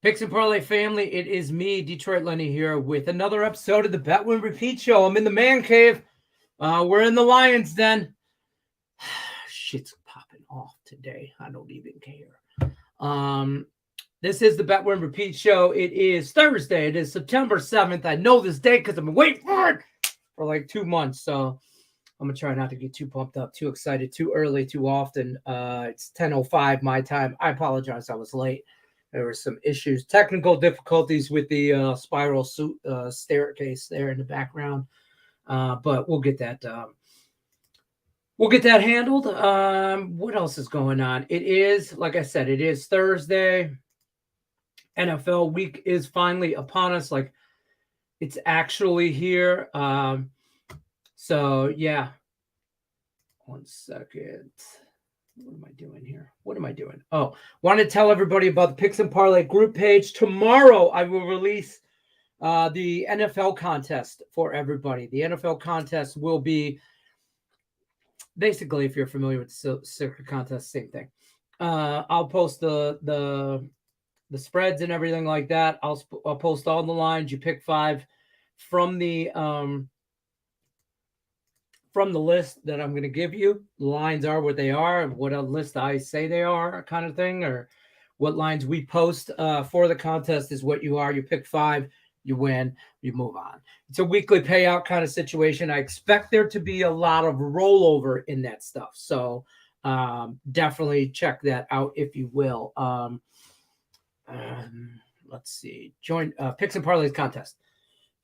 Picks and Parlay family, it is me, Detroit Lenny, here with another episode of the Bet Win Repeat Show. I'm in the man cave. We're in the Lions Den. Shit's popping off today. I don't even care. This is the Bet Win Repeat Show. It is Thursday. It is September 7th. I know this day because I've been waiting for it for like 2 months. So I'm going to try not to get too pumped up, too excited, too early, too often. It's 10:05 my time. I apologize. I was late. There were some issues, technical difficulties with the spiral staircase there in the background, but we'll get that. We'll get that handled. What else is going on? It is, like I said, it is Thursday. NFL week is finally upon us. Like it's actually here. So yeah. 1 second. What am I doing here? What am I doing? Oh, want to tell everybody about the Picks and Parlay group page. Tomorrow, I will release the NFL contest for everybody. The NFL contest will be basically, if you're familiar with the circuit contest, same thing. I'll post the spreads and everything like that. I'll post all the lines. You pick 5 from the list that I'm going to give you. The lines are what they are, what a list I say they are, kind of thing, or what lines we post for the contest is what you are. You pick 5, you win, you move on. It's a weekly payout kind of situation. I expect there to be a lot of rollover in that stuff. So definitely check that out if you will. Let's see. Join Picks and Parlays contest.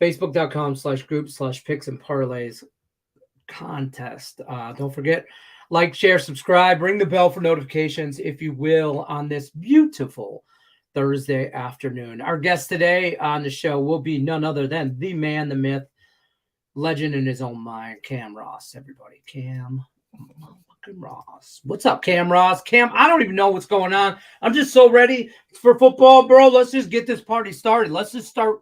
Facebook.com/group/Picks and Parlays contest. Don't forget, like, share, subscribe, ring the bell for notifications if you will on this beautiful Thursday afternoon. Our guest today on the show will be none other than the man, the myth, legend in his own mind, Cam Ross. Everybody, Cam Ross. What's up, Cam Ross? Cam, I don't even know what's going on. I'm just so ready for football, bro. Let's just get this party started. Let's just start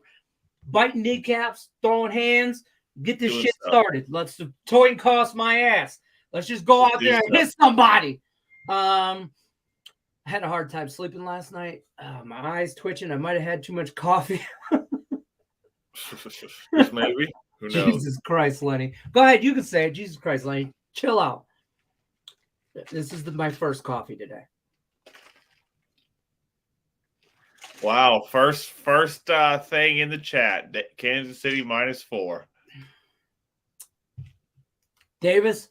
biting kneecaps, throwing hands. Get this shit started. Let's toy and cost my ass. Let's just go out there and hit somebody. I had a hard time sleeping last night. My eyes twitching. I might have had too much coffee. Maybe. Who knows? Jesus Christ, Lenny. Go ahead. You can say it. Jesus Christ, Lenny. Chill out. This is my first coffee today. Wow. First thing in the chat. Kansas City -4. Davis,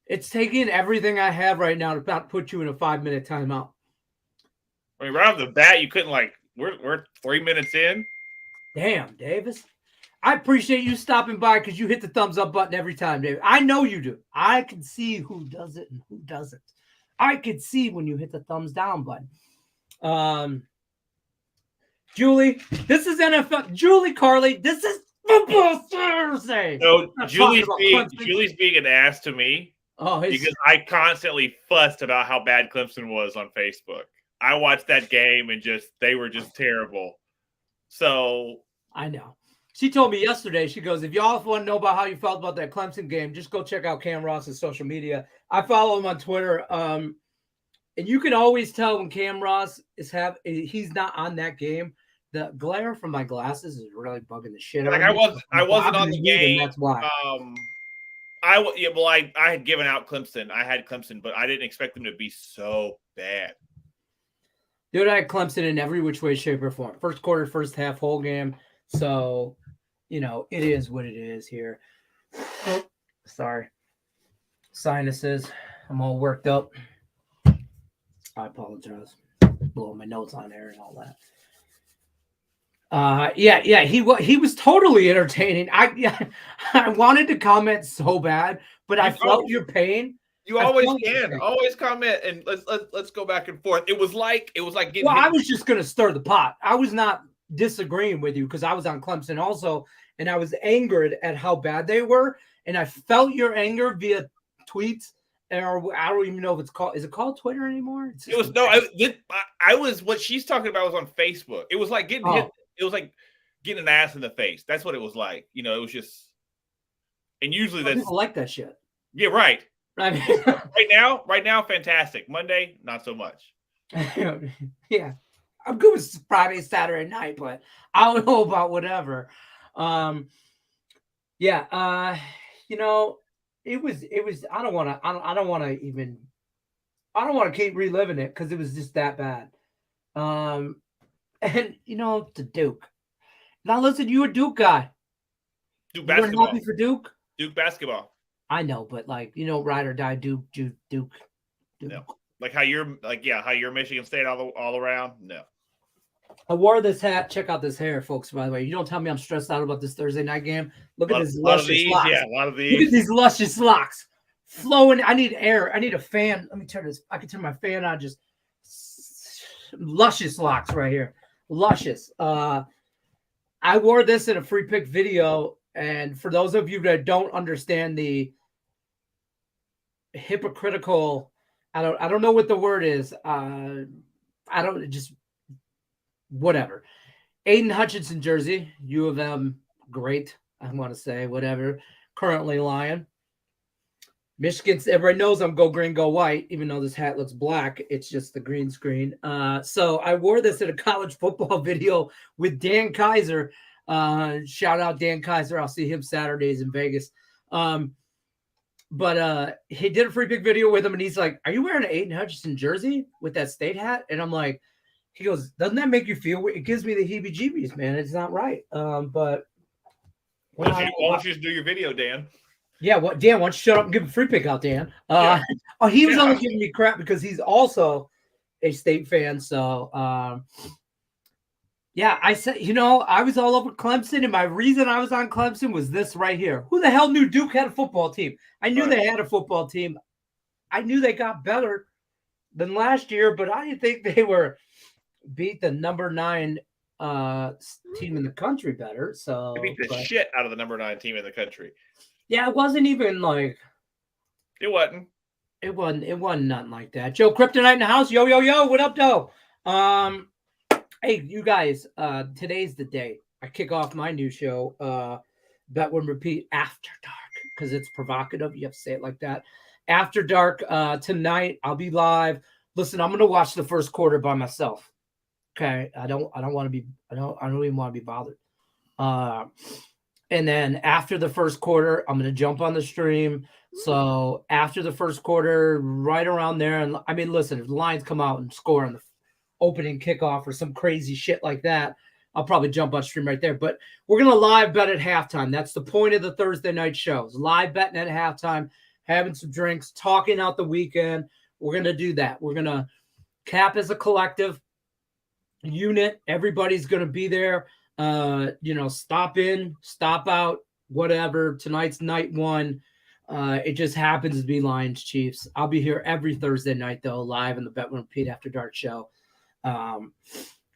it's taking everything I have right now to about put you in a 5-minute timeout. I mean, right off the bat, you couldn't we're 3 minutes in. Damn, Davis. I appreciate you stopping by because you hit the thumbs up button every time, David. I know you do. I can see who does it and who doesn't. I could see when you hit the thumbs down button. Julie, this is NFL. Julie Carly, this is Football Thursday. No, Julie's being an ass to me because I constantly fussed about how bad Clemson was on Facebook. I watched that game and they were just terrible. So I know. She told me yesterday, she goes, if y'all want to know about how you felt about that Clemson game, just go check out Cam Ross's social media. I follow him on Twitter. And you can always tell when Cam Ross he's not on that game. The glare from my glasses is really bugging the shit out of me. I wasn't on the game. That's why. I had given out Clemson. I had Clemson, but I didn't expect them to be so bad. Dude, I had Clemson in every which way, shape, or form. First quarter, first half, whole game. So, it is what it is here. Sorry. Sinuses. I'm all worked up. I apologize. Blowing my notes on there and all that. He was totally entertaining. I wanted to comment so bad, but I felt your pain. You always can. Always comment and let's go back and forth. It was like getting Well, I was just gonna stir the pot. I was not disagreeing with you because I was on Clemson also, and I was angered at how bad they were, and I felt your anger via tweets. Or I don't even know if it's called. Is it called Twitter anymore? I was what she's talking about was on Facebook. It was like getting hit. It was like getting an ass in the face. That's what it was like. It was just. And usually that's people like that shit. Yeah, right. I mean, right now, fantastic. Monday, not so much. Yeah, I'm good with Friday, Saturday night, but I don't know about whatever. Yeah, it was. I don't want to keep reliving it because it was just that bad. And the Duke. Now listen, you a Duke guy. Duke basketball. You happy for Duke? Duke basketball. I know, but ride or die Duke. No. Like how you're Michigan State all around. No. I wore this hat. Check out this hair, folks. By the way, you don't tell me I'm stressed out about this Thursday night game. Look at this luscious locks. Yeah, a lot of these. Look at these luscious locks flowing. I need air. I need a fan. Let me turn this. I can turn my fan on. Just luscious locks right here. Luscious. I wore this in a free pick video, and for those of you that don't understand the hypocritical, I don't know what the word is. Whatever. Aiden Hutchinson jersey, U of M, great. I want to say whatever. Currently Lion. Michigan, everybody knows I'm go green, go white, even though this hat looks black. It's just the green screen. So I wore this in a college football video with Dan Kaiser. Shout out Dan Kaiser. I'll see him Saturdays in Vegas. But he did a free pick video with him, and he's like, "Are you wearing an Aiden Hutchinson jersey with that state hat?" And I'm like, he goes, "Doesn't that make you feel weird?" It gives me the heebie-jeebies, man. It's not right. But why don't you just do your video, Dan? Yeah, Dan, why don't you shut up and give a free pick out, Dan? He was only giving me crap because he's also a state fan. So, I said, I was all over Clemson, and my reason I was on Clemson was this right here. Who the hell knew Duke had a football team? I knew they had a football team. I knew they got better than last year, but I didn't think they were beat the number 9 team in the country better. So they beat the shit out of the number 9 team in the country. Yeah, it wasn't even like it wasn't. It wasn't nothing like that. Joe Kryptonite in the house. Yo, what up, though? Hey, you guys, today's the day I kick off my new show, Bet Win Repeat After Dark, because it's provocative. You have to say it like that. After Dark tonight, I'll be live. Listen, I'm gonna watch the first quarter by myself. Okay, I don't even want to be bothered. And then after the first quarter, I'm gonna jump on the stream. So after the first quarter, right around there, and I mean, listen, if the Lions come out and score on the opening kickoff or some crazy shit like that, I'll probably jump on stream right there. But we're gonna live bet at halftime. That's the point of the Thursday night shows. Live betting at halftime, having some drinks, talking out the weekend. We're gonna do that. We're gonna cap as a collective unit. Everybody's gonna be there. Stop in, stop out, whatever. Tonight's night 1. It just happens to be Lions Chiefs. I'll be here every Thursday night, though, live in the Bet Win Repeat After Dark show.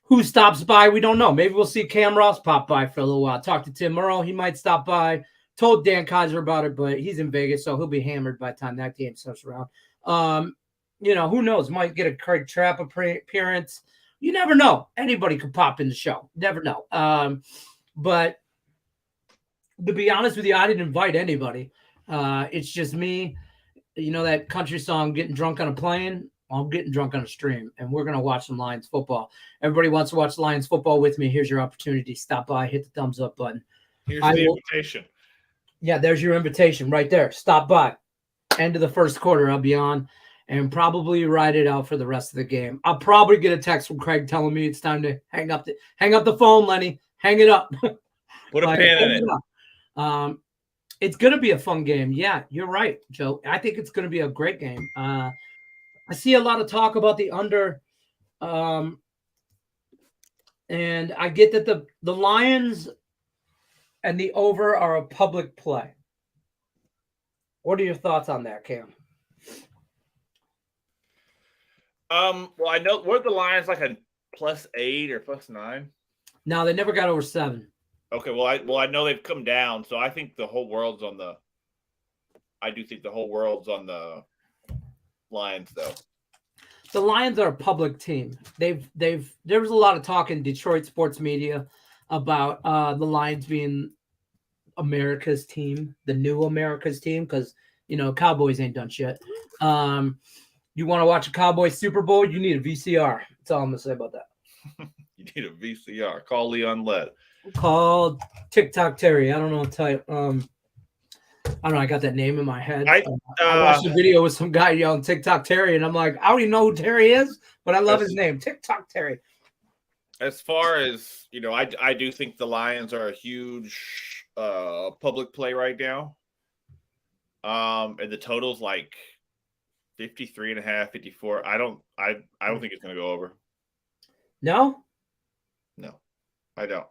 Who stops by, we don't know. Maybe we'll see Cam Ross pop by for a little while. Talk to Tim Murrow. He might stop by. Told Dan Kaiser about it, but he's in Vegas, so he'll be hammered by the time that game starts around. Who knows? Might get a Craig Trapp appearance. You never know. Anybody could pop in the show. Never know. But to be honest with you, I didn't invite anybody. It's just me. You know that country song, Getting Drunk on a Plane? I'm getting drunk on a stream, and we're going to watch some Lions football. Everybody wants to watch Lions football with me. Here's your opportunity. Stop by, hit the thumbs up button. Here's the invitation. Yeah, there's your invitation right there. Stop by. End of the first quarter, I'll be on. And probably ride it out for the rest of the game. I'll probably get a text from Craig telling me it's time to hang up the phone, Lenny. Hang it up. Put a pin in it. It's going to be a fun game. Yeah, you're right, Joe. I think it's going to be a great game. I see a lot of talk about the under, and I get that the Lions and the over are a public play. What are your thoughts on that, Cam? Well, I know weren't the Lions like a +8 or +9? No, they never got over 7. Okay, well, I know they've come down, so I think the whole world's on the. I do think the whole world's on the Lions, though. The Lions are a public team. There was a lot of talk in Detroit sports media about the Lions being America's team, the new America's team, because Cowboys ain't done shit. You want to watch a Cowboys Super Bowl? You need a VCR. That's all I'm gonna say about that. You need a VCR. Call Leon Lett. Called TikTok Terry. I don't know what type. I don't know. I got that name in my head. I watched a video with some guy yelling TikTok Terry, and I'm like, I don't even know who Terry is, but I love his name, TikTok Terry. As far as, I do think the Lions are a huge public play right now. And the total's like 53.5, 54. I don't think it's going to go over. No, I don't.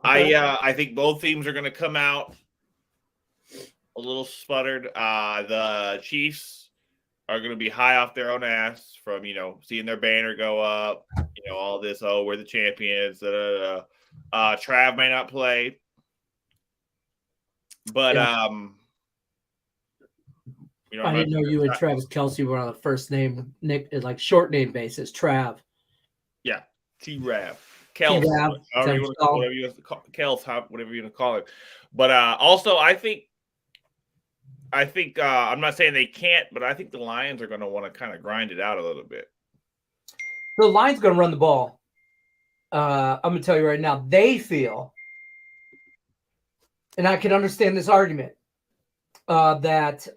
Okay. I think both teams are going to come out a little sputtered. The Chiefs are going to be high off their own ass from, seeing their banner go up, all this, we're the champions. Trav may not play. But, I didn't know you and Travis Kelce were on a first name, like short name basis. Trav. Yeah. T-Rav. Kels. Whatever you want to call it. But also, I think I'm not saying they can't, but I think the Lions are going to want to kind of grind it out a little bit. The Lions going to run the ball. I'm going to tell you right now, they feel, and I can understand this argument, that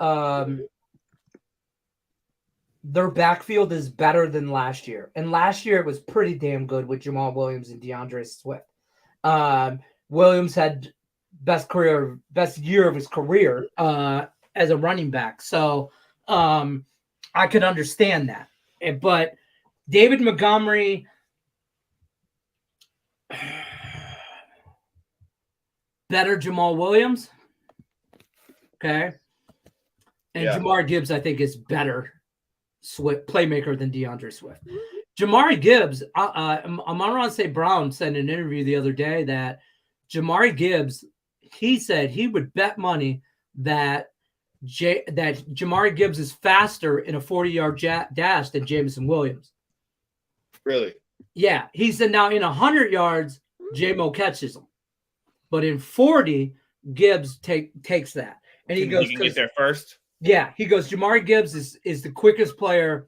their backfield is better than last year. And last year it was pretty damn good with Jamal Williams and DeAndre Swift. Williams had best year of his career as a running back. So I could understand that. But David Montgomery, better Jamal Williams. Okay. And Jamar Gibbs, I think, is better Swift playmaker than DeAndre Swift. Jamari Gibbs, Amon-Ra St. Brown said in an interview the other day that Jamari Gibbs, he said he would bet money that Jamari Gibbs is faster in a 40-yard dash than Jameson Williams. Really? Yeah. He said now in 100 yards, J-Mo catches him. But in 40, Gibbs takes that. And he goes, he can get there first. Yeah, he goes, Jamari Gibbs is the quickest player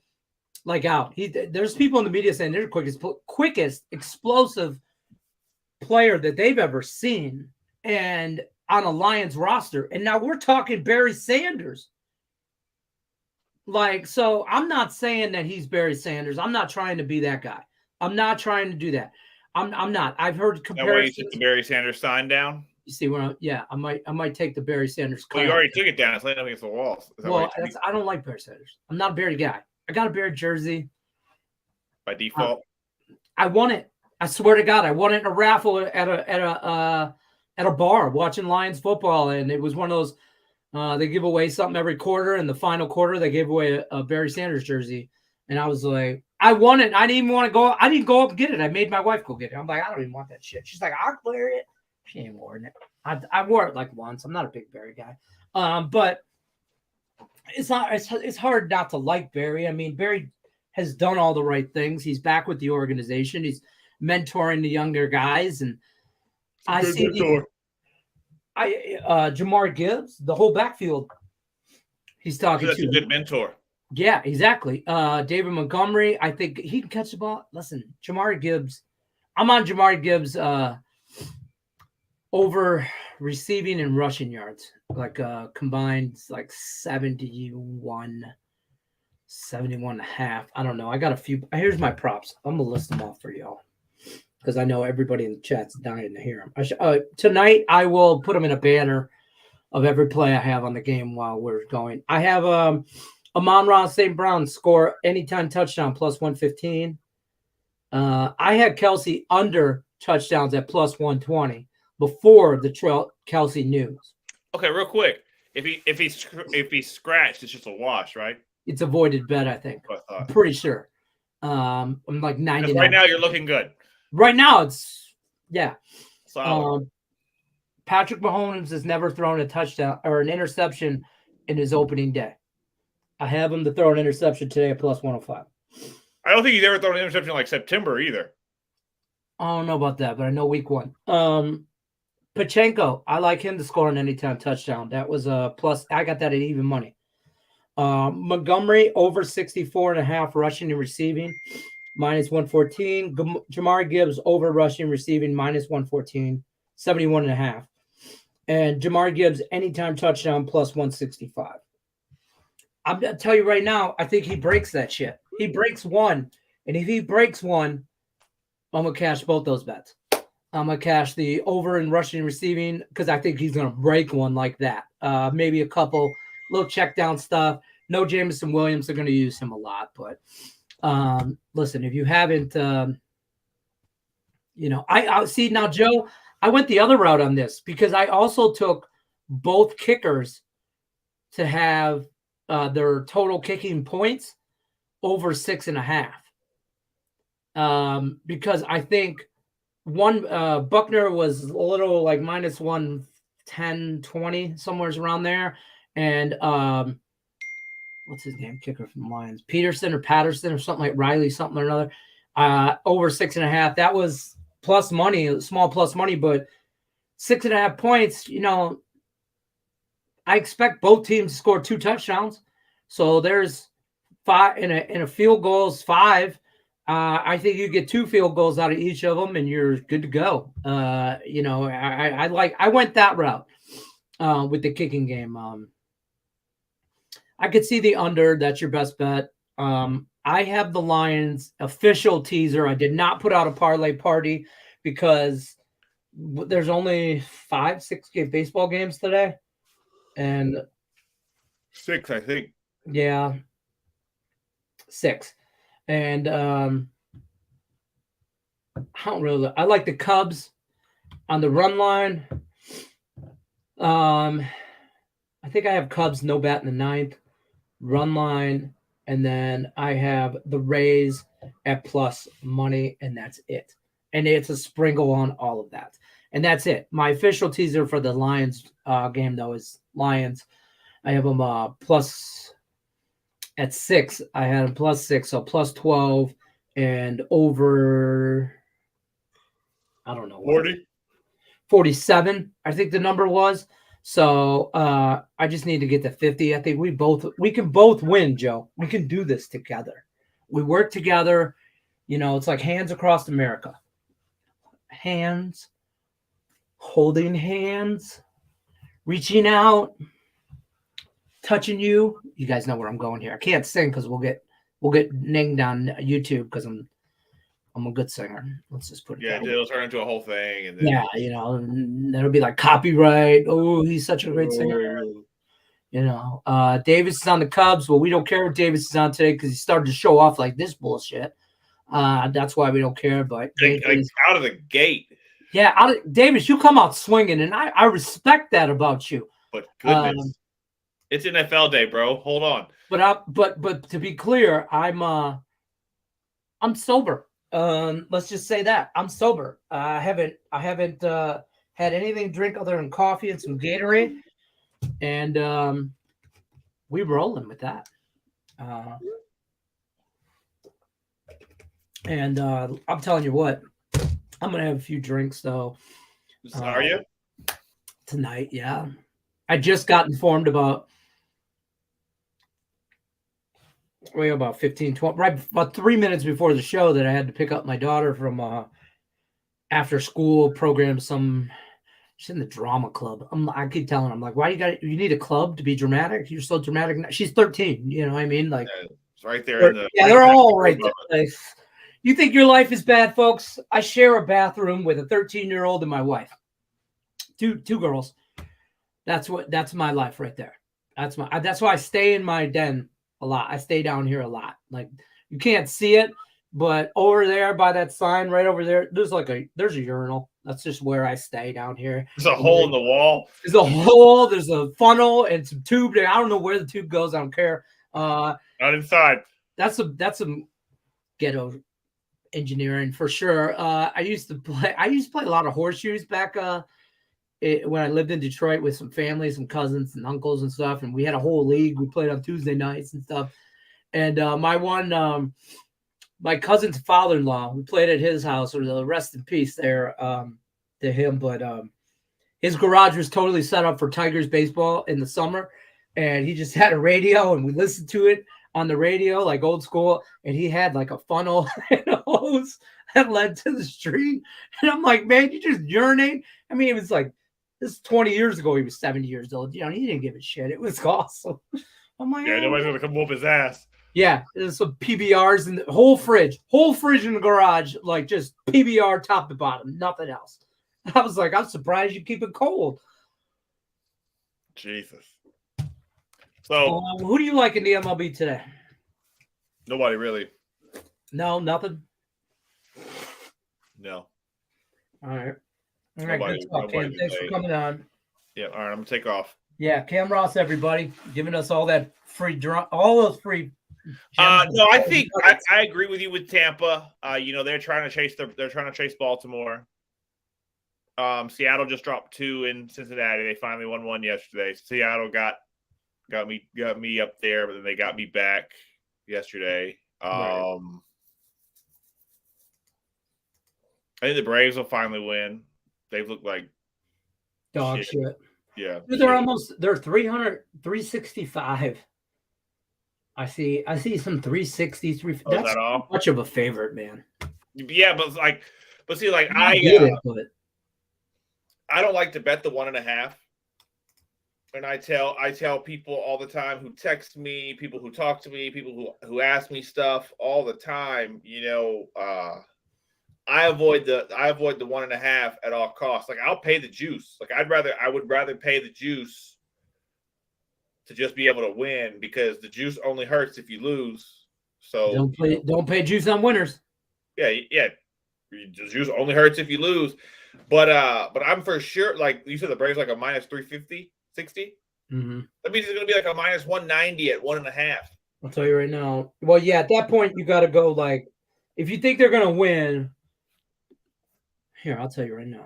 out. There's people in the media saying they're the quickest explosive player that they've ever seen, and on a Lions roster. And now we're talking Barry Sanders. So I'm not saying that he's Barry Sanders. I'm not trying to be that guy. I'm not trying to do that. I'm not. I've heard comparisons. That way you took the Barry Sanders sign down? You see where I might take the Barry Sanders. Well, you already took it down. It's laying up against the wall. I don't like Barry Sanders. I'm not a Barry guy. I got a Barry jersey. By default? I won it. I swear to God, I won it in a raffle at a bar watching Lions football, and it was one of those. They give away something every quarter, and the final quarter they gave away a Barry Sanders jersey, and I was like, I won it. I didn't even want to go. I didn't go up and get it. I made my wife go get it. I'm like, I don't even want that shit. She's like, I'll wear it. She ain't wearing it. I wore it like once. I'm not a big Barry guy, but it's not. It's hard not to like Barry. I mean, Barry has done all the right things. He's back with the organization. He's mentoring the younger guys, and I see Jamar Gibbs, the whole backfield. He's talking to. That's a good mentor. Yeah, exactly. David Montgomery, I think he can catch the ball. Listen, Jamar Gibbs. I'm on Jamar Gibbs. Over receiving and rushing yards, combined 71 and a half. I don't know. I got a few. Here's my props. I'm going to list them off for y'all because I know everybody in the chat's dying to hear them. Tonight, I will put them in a banner of every play I have on the game while we're going. I have Amon-Ra St. Brown score anytime touchdown plus 115. I had Kelce under touchdowns at plus 120. Before the Kelce news. Okay, real quick. If he's scratched, it's just a wash, right? It's avoided bet, I think. I'm pretty sure. I'm like 99. Right now, you're looking good. Right now, it's solid. Patrick Mahomes has never thrown a touchdown or an interception in his opening day. I have him to throw an interception today at plus 105. I don't think he's ever thrown an interception like September either. I don't know about that, but I know week one. Pachenko, I like him to score an anytime touchdown. That was a plus. I got that at even money. Montgomery over 64.5 rushing and receiving. minus 114. Jamar Gibbs over rushing receiving minus 114, 71.5. And Jamar Gibbs anytime touchdown plus 165. I'm going to tell you right now, I think he breaks that shit. He breaks one. And if he breaks one, I'm going to cash both those bets. I'm going to cash the over in rushing and receiving because I think he's going to break one like that. Maybe a couple little check down stuff. No Jameson Williams. They're going to use him a lot. But listen, if you haven't, I see now, Joe, I went the other route on this because I also took both kickers to have their total kicking points over 6.5. Because I think one Buckner was a little like minus 110, 20, somewhere around there. And what's his name? Kicker from the Lions. Peterson or Patterson or something like Riley, something or another. Over 6.5. That was plus money, small plus money, but 6.5 points, I expect both teams to score 2 touchdowns. So there's 5 in a field goals, 5. I think you get 2 field goals out of each of them and you're good to go. I went that route with the kicking game. I could see the under. That's your best bet. I have the Lions official teaser. I did not put out a parlay party because there's only 5-6 baseball games today. And 6, I think. Yeah. 6. And I like the Cubs on the run line. I think I have Cubs no bat in the 9th, run line, and then I have the Rays at plus money, and that's it. And it's a sprinkle on all of that. And that's it. My official teaser for the Lions game, though, is Lions. I have them plus at 6. I had them plus 6, so plus 12 and over, I don't know. 40? 47, I think the number was. So I just need to get to 50. I think we can both win, Joe. We can do this together. We work together. It's like hands across America. Hands, holding hands, reaching out, touching you. You guys know where I'm going here. I can't sing because we'll get ninged on YouTube because I'm a good singer. Let's just put it. Yeah, it'll turn into a whole thing, and then that'll be like copyright. Oh, he's such a great singer. Davis is on the Cubs. Well, we don't care what Davis is on today because he started to show off like this bullshit. That's why we don't care. But like out of the gate. Yeah, Davis, you come out swinging, and I respect that about you. But goodness, it's NFL day, bro. Hold on. But to be clear, I'm sober. Let's just say that I'm sober. I haven't had anything to drink other than coffee and some Gatorade, and we rolling with that. And I'm telling you what, I'm gonna have a few drinks though. Are you? Tonight? Yeah. I just got informed about 15, 12, right about 3 minutes before the show that I had to pick up my daughter from after school program. She's in the drama club. I keep telling her, I'm like, why you need a club to be dramatic? You're so dramatic. She's 13. You know what I mean? Like, it's right there. They're all right there. Like, you think your life is bad, folks? I share a bathroom with a 13-year-old and my wife. Two girls. That's my life right there. That's why I stay in my den a lot. I stay down here a lot. Like, you can't see it, but over there by that sign right over there, there's a urinal. That's just where I stay down here. There's a hole in the wall. There's a hole. There's a funnel and some tube there. I don't know where the tube goes. I don't care. Not inside. That's some ghetto engineering for sure. I used to play a lot of horseshoes back when I lived in Detroit with some family, some cousins and uncles and stuff, and we had a whole league. We played on Tuesday nights and stuff. And my cousin's father-in-law, we played at his house, or the rest in peace there to him. But his garage was totally set up for Tigers baseball in the summer, and he just had a radio, and we listened to it. on the radio, like old school, and he had like a funnel and a hose that led to the street. And I'm like, man, you just urinate. I mean, it was like, this is 20 years ago. He was 70 years old. You know, he didn't give a shit. It was awesome. I'm like, yeah, nobody's gonna come whoop his ass. Yeah, there's some PBRs in the whole fridge in the garage, like just PBR top to bottom, nothing else. I was like, I'm surprised you keep it cold. Jesus. So, who do you like in the MLB today? Nobody really. No, nothing. No. All right. Good talk, Cam. Thanks for coming on. Yeah. All right. I'm gonna take off. Yeah, Cam Ross, everybody, giving us all that free all those free. No, I think I agree with you with Tampa. They're trying to chase Baltimore. Seattle just dropped 2 in Cincinnati. They finally won 1 yesterday. Seattle got me up there, but then they got me back yesterday. Right. I think the Braves will finally win. They've looked like dog shit. Yeah. Dude, they're 365. I see some 360, 350. That's that all? Much of a favorite, man. Yeah, but see, I don't like to bet the 1.5. And I tell people all the time who text me, people who talk to me, people who ask me stuff all the time, I avoid the 1.5 at all costs. Like, I'll pay the juice. Like, I would rather pay the juice to just be able to win, because the juice only hurts if you lose. So don't pay juice on winners. Yeah. The juice only hurts if you lose. But I'm for sure, like you said, the Braves like a minus 350, 60. Mm-hmm. That means it's going to be like a minus 190 at 1.5. I'll tell you right now. Well, yeah, at that point you got to go like, if you think they're going to win. Here, I'll tell you right now.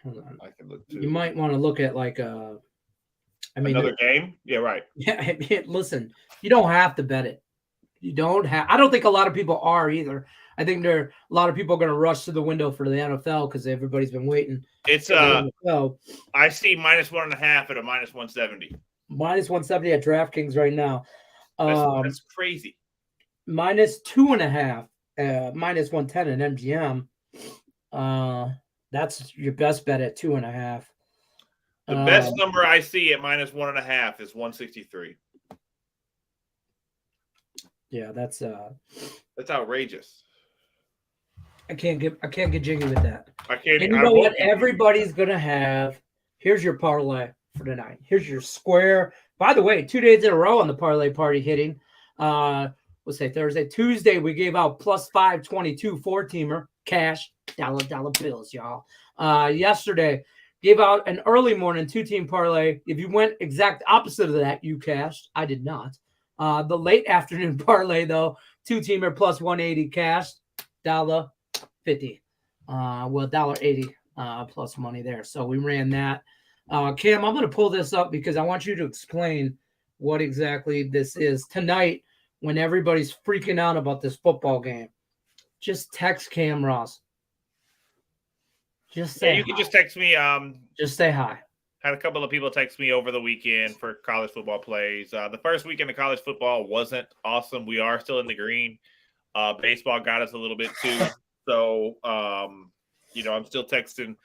Hold on. I can look too. You might want to look at like another game? Yeah, right. Yeah, listen, you don't have to bet it. You don't have. I don't think a lot of people are either. I think a lot of people are going to rush to the window for the NFL because everybody's been waiting. It's I see minus 1.5 at a minus 170. Minus 170 at DraftKings right now. That's crazy. Minus 2.5, minus 110 at MGM. That's your best bet at 2.5. The best number I see at minus 1.5 is 163. Yeah, that's outrageous. I can't get jiggy with that. I can't. And you know what? Everybody's gonna have. Here's your parlay for tonight. Here's your square. By the way, 2 days in a row on the parlay party hitting. We'll say Thursday, Tuesday we gave out plus 522 4-teamer cash dollar bills, y'all. Yesterday gave out an early morning 2-team parlay. If you went exact opposite of that, you cashed. I did not. The late afternoon parlay though, 2-teamer plus 180 cash $1.50. $1.80 plus money there. So we ran that. Cam, I'm going to pull this up because I want you to explain what exactly this is tonight when everybody's freaking out about this football game. Just text Cam Ross. Just say you can just text me. Just say hi. Had a couple of people text me over the weekend for college football plays. The first weekend of college football wasn't awesome. We are still in the green. Baseball got us a little bit too. So, I'm still texting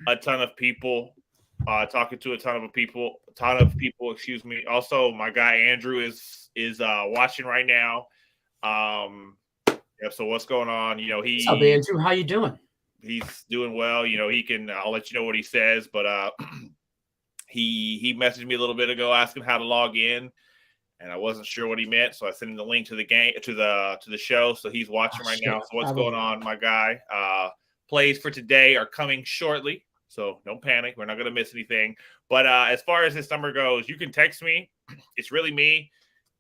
a ton of people, talking to a ton of people, excuse me. Also, my guy Andrew is watching right now. So what's going on? What's up, Andrew? How you doing? He's doing well. I'll let you know what he says, but he messaged me a little bit ago asking how to log in, and I wasn't sure what he meant, so I sent him the link to the game to the show. So he's watching right now. So what's going on, my guy? Plays for today are coming shortly, so don't panic. We're not going to miss anything. But as far as this number goes, you can text me. It's really me.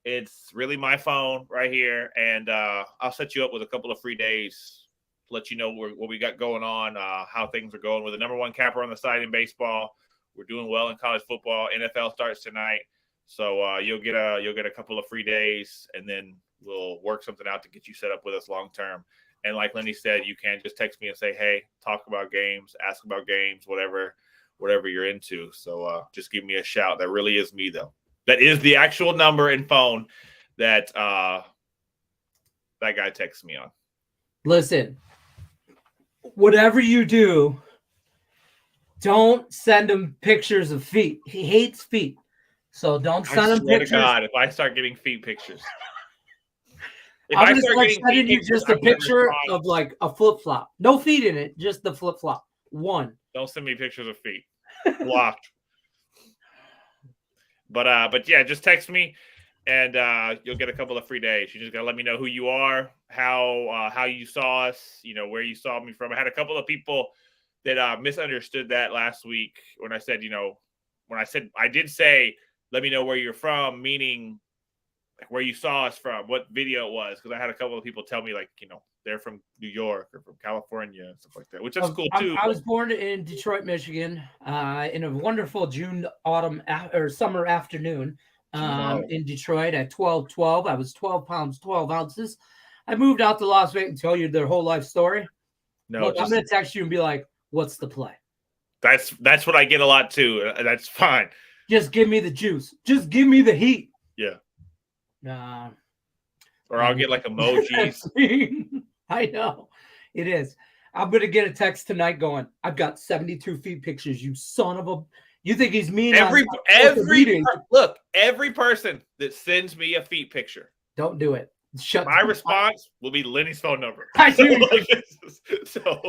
It's really my phone right here, and I'll set you up with a couple of free days. Let you know what we got going on, how things are going. We're the number one capper on the site in baseball. We're doing well in college football. NFL starts tonight, so you'll get a couple of free days, and then we'll work something out to get you set up with us long term. And like Lenny said, you can just text me and say, "Hey, talk about games, ask about games, whatever you're into." So just give me a shout. That really is me, though. That is the actual number and phone that that guy texted me on. Listen, whatever you do, don't send him pictures of feet. He hates feet. So don't send him pictures. To God, if I start getting feet pictures. I'm going to start sending you just a picture of like a flip-flop. No feet in it, just the flip-flop. One. Don't send me pictures of feet. Blocked. But yeah, just text me and you'll get a couple of free days. You just got to let me know who you are, how you saw us, where you saw me from. I had a couple of people that misunderstood that last week when I said, I did say, let me know where you're from, meaning like where you saw us from, what video it was. Because I had a couple of people tell me like, they're from New York or from California and stuff like that, which is cool too. I was born in Detroit, Michigan, in a wonderful summer afternoon in Detroit at 12:12. I was 12 pounds, 12 ounces. I moved out to Las Vegas and tell you their whole life story. No, look, I'm going to text you and be like, what's the play? That's what I get a lot too. That's fine. Just give me the juice. Just give me the heat. Yeah. Or I'll get like emojis. I know. It is. I'm going to get a text tonight going, I've got 72 feet pictures, you son of a... You think he's mean? Look, every person that sends me a feet picture. Don't do it. My response will be Lenny's phone number. So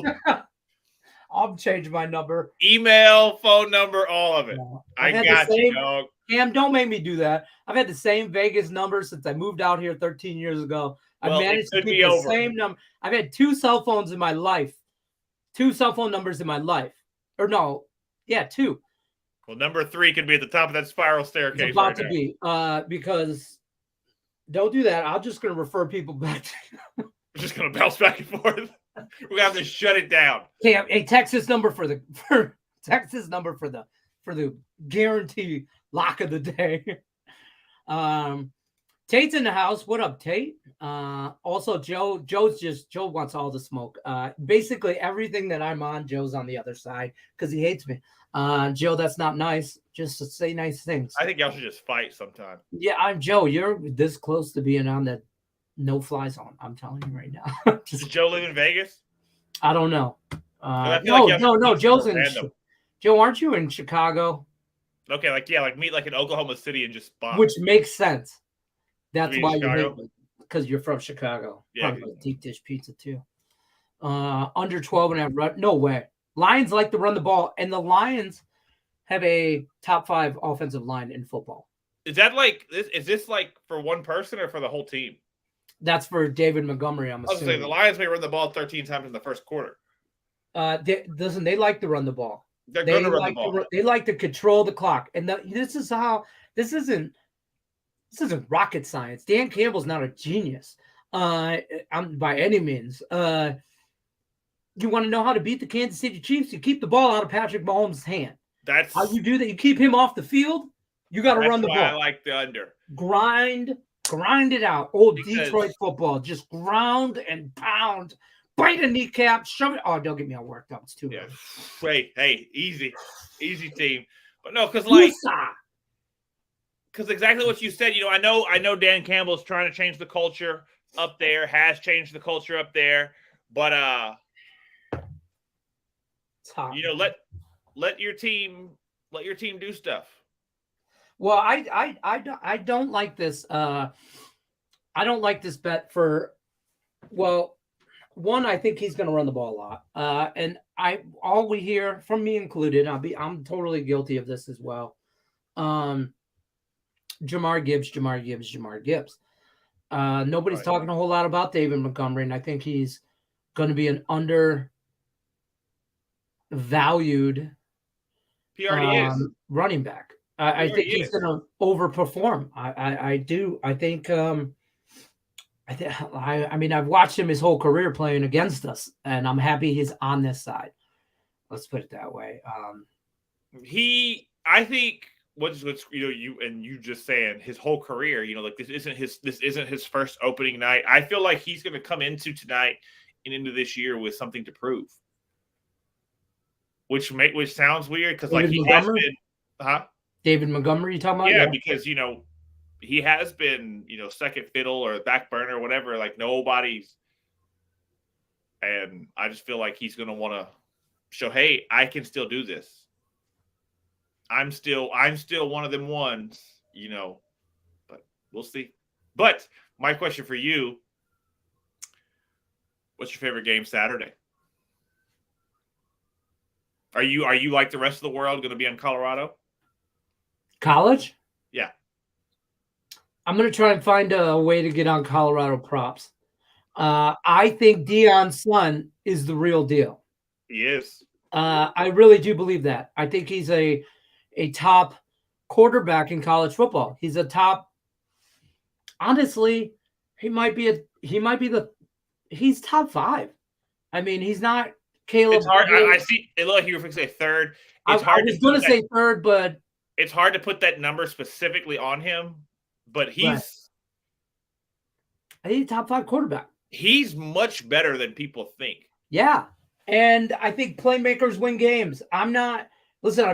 I'll change my number. Email, phone number, all of it. No, I got you, dog. Cam, don't make me do that. I've had the same Vegas number since I moved out here 13 years ago. I've managed to keep the same number. I've had 2 cell phones in my life. 2 cell phone numbers in my life. Or no, yeah, 2. Well, number 3 could be at the top of that spiral staircase. It's about to be. Because don't do that. I'm just going to refer people back to you. We're just going to bounce back and forth. We're going to have to shut it down. Cam, a Texas number for the guarantee lock of the day. Tate's in the house. What up, Tate? Also, Joe wants all the smoke. Basically everything that I'm on, Joe's on the other side because he hates me. Joe, that's not nice. Just to say nice things. I think y'all should just fight sometime. Yeah, I'm Joe. You're this close to being on the no-fly zone. I'm telling you right now. Does Joe live in Vegas? I don't know. No. Joe's in. Joe, aren't you in Chicago? Okay, like meet like in Oklahoma City and just spot. Which makes sense. That's why you hate me, because you're from Chicago. Yeah, probably deep dish pizza too. Under 12.5 run. No way. Lions like to run the ball, and the Lions have a top 5 offensive line in football. Is that like this? Is this like for one person or for the whole team? That's for David Montgomery. I'm assuming. I was saying the Lions may run the ball 13 times in the first quarter. They like to run the ball. They're going to run the ball. They like to control the clock, and this isn't rocket science. Dan Campbell's not a genius, by any means. You want to know how to beat the Kansas City Chiefs? You keep the ball out of Patrick Mahomes' hand. That's how you do that. You keep him off the field. You got to run the ball. I like the under. Grind it out. Detroit football. Just ground and pound. Bite a kneecap. Shove it. Oh, don't get me all worked up. It's too early. Wait, hey, easy team. But no, because exactly what you said. I know Dan Campbell's trying to change the culture up there. Has changed the culture up there, but let your team do stuff. Well, I don't like this. I don't like this bet for. Well, one, I think he's going to run the ball a lot, and all we hear from me included. I'm totally guilty of this as well. Jamar Gibbs. Nobody's talking a whole lot about David Montgomery, and I think he's going to be an undervalued running back. I think he's going to overperform. I do. I think. I've watched him his whole career playing against us, and I'm happy he's on this side. Let's put it that way. I think what's you just saying his whole career. This isn't his first opening night. I feel like he's going to come into tonight and into this year with something to prove. Which sounds weird because he has been, David Montgomery, you talking about? Yeah, because he has been, second fiddle or back burner or whatever. Like nobody's, and I just feel like he's going to want to show, hey, I can still do this. I'm still one of them ones, but we'll see. But my question for you, what's your favorite game Saturday? Are you like the rest of the world going to be on Colorado? College? Yeah. I'm going to try and find a way to get on Colorado props. I think Deion's son is the real deal. He is. I really do believe that. I think he's a top quarterback in college football. He's a top. Honestly, he's top 5. I mean, he's not Caleb. It's hard. I see. Look, you were going to say third. It's hard. I was going to say third, but it's hard to put that number specifically on him. But he's a top 5 quarterback. He's much better than people think. Yeah. And I think playmakers win games. I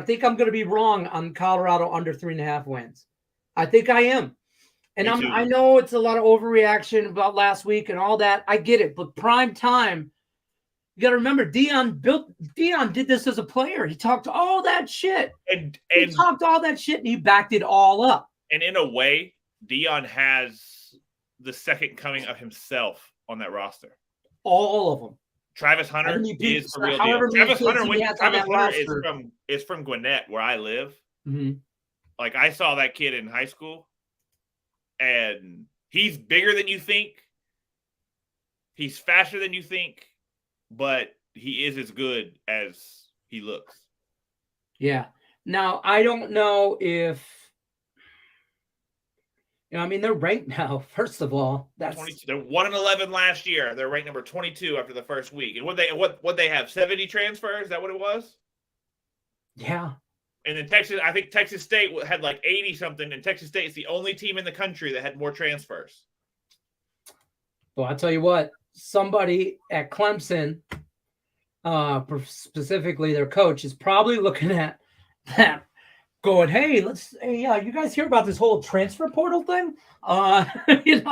think I'm going to be wrong on Colorado under 3.5 wins. I think I am. And I know it's a lot of overreaction about last week and all that. I get it. But prime time, you got to remember, Deion did this as a player. He talked all that shit. And he talked all that shit and he backed it all up. And in a way, Deion has the second coming of himself on that roster. All of them. Travis Hunter is the real deal. Travis Hunter is from Gwinnett, where I live. Mm-hmm. Like, I saw that kid in high school, and he's bigger than you think. He's faster than you think, but he is as good as he looks. Yeah. Now, I don't know if they're ranked now. First of all, that's 22. They're 1-11 last year. They're ranked number 22 after the first week. And what they have 70 transfers? Is that what it was? Yeah. And then I think Texas State had like 80 something, and Texas State is the only team in the country that had more transfers. Well, I'll tell you what. Somebody at Clemson, specifically their coach, is probably looking at that. Going, hey, you guys hear about this whole transfer portal thing? You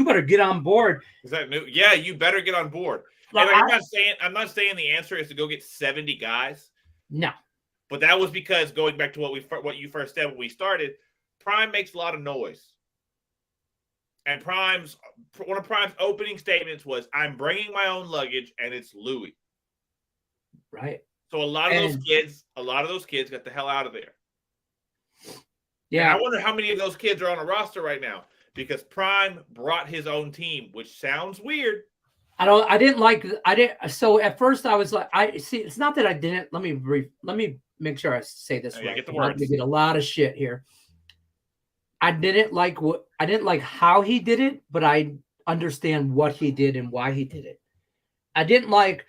better get on board. Is that new? Yeah, you better get on board. And I'm not saying the answer is to go get 70 guys. No. But that was because going back to what you first said when we started, Prime makes a lot of noise. And one of Prime's opening statements was, I'm bringing my own luggage, and it's Louis. Right. So a lot of those kids got the hell out of there. Yeah. And I wonder how many of those kids are on a roster right now, because Prime brought his own team, which sounds weird. So at first I was like, it's not that I didn't. Let me make sure I say this right. Get the words. We get a lot of shit here. I didn't like how he did it, but I understand what he did and why he did it. I didn't like,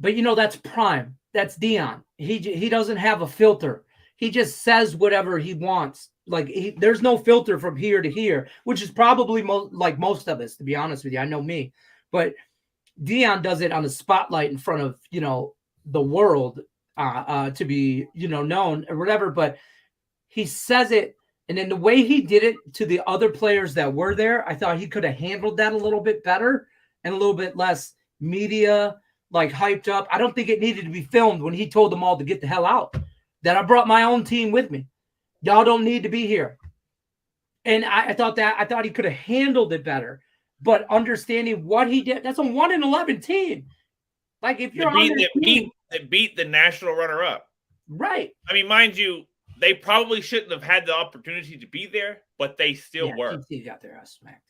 but that's Prime. That's Deion. He doesn't have a filter. He just says whatever he wants. Like there's no filter from here to here, which is probably like most of us, to be honest with you. I know me, but Deion does it on the spotlight in front of the world to be known or whatever. But he says it, and then the way he did it to the other players that were there, I thought he could have handled that a little bit better and a little bit less media hyped up. I don't think it needed to be filmed when he told them all to get the hell out. That I brought my own team with me. Y'all don't need to be here. And I thought he could have handled it better. But understanding what he did, that's a 1-11 team. Like if you're beat the national runner-up. Right. I mean, mind you, they probably shouldn't have had the opportunity to be there, but they still were. He got their ass smacked.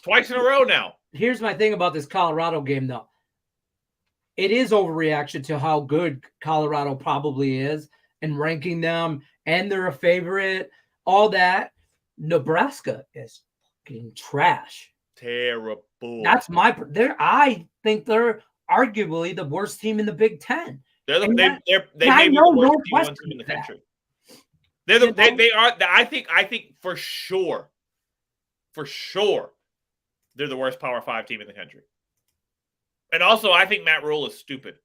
Twice in a row now. Here's my thing about this Colorado game, though. It is overreaction to how good Colorado probably is and ranking them, and they're a favorite, all that. Nebraska is fucking trash. Terrible. I think they're arguably the worst team in the Big Ten. They may be the worst team in the country. I think for sure, they're the worst Power 5 team in the country. And also, I think Matt Rule is stupid.